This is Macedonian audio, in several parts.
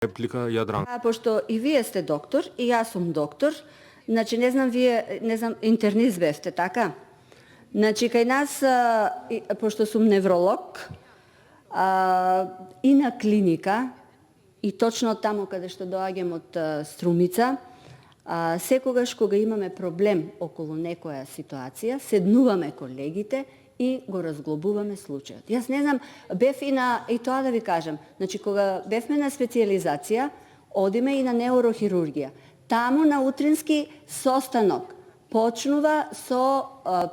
Реплика Јадран. Пошто и вие сте доктор, и јас сум доктор, значи не знам интернист бевте, така? Значи кај нас, пошто сум невролог, и на клиника, и точно таму каде што доаѓам од Струмица, секогаш кога имаме проблем околу некоја ситуација, седнуваме колегите и го разглобуваме случајот. Јас не знам, бев и тоа да ви кажам, значи кога бевме на специјализација, одиме и на неурохирургија. Таму на утрински состанок почнува со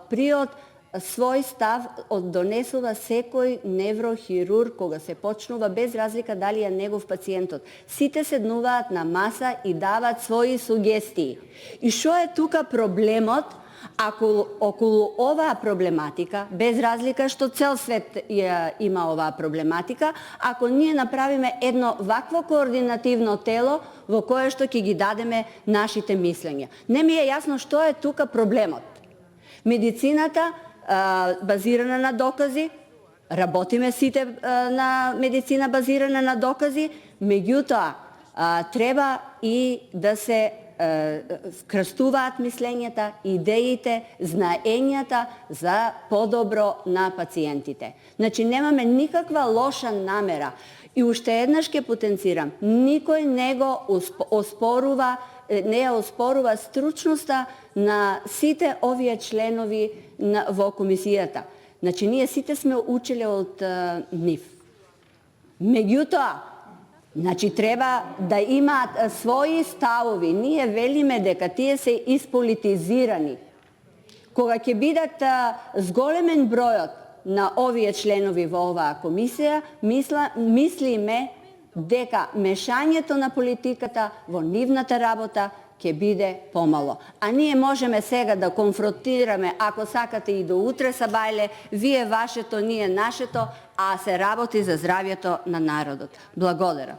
приот свој став донесува секој неврохирург кога се почнува, без разлика дали е негов пациентот. Сите седнуваат на маса и дават своји сугестии. И што е тука проблемот? Ако околу оваа проблематика, без разлика што цел свет има оваа проблематика, ако ние направиме едно вакво координативно тело во кое што ќе ги дадеме нашите мислења. Не ми е јасно што е тука проблемот. Медицината базирана на докази, работиме сите на медицина базирана на докази, меѓутоа треба и да се крстуваат мислењата, идеите, знаењата за подобро на пациентите. Значи немаме никаква лоша намера. И уште еднаш ќе потенцирам, никој не го оспорува, не ја оспорува стручноста на сите овие членови во комисијата. Значи ние сите сме учеле од нив. Меѓутоа, значи треба да имаат своји ставови. Ние велиме дека тие се исполитизирани. Кога ќе бидат зголемен бројот на овие членови во оваа комисија, мислиме дека мешањето на политиката во нивната работа ќе биде помало. А ние можеме сега да конфронтираме, ако сакате и до утре сабајле, вие вашето, ние нашето, а се работи за здравјето на народот. Благодарам.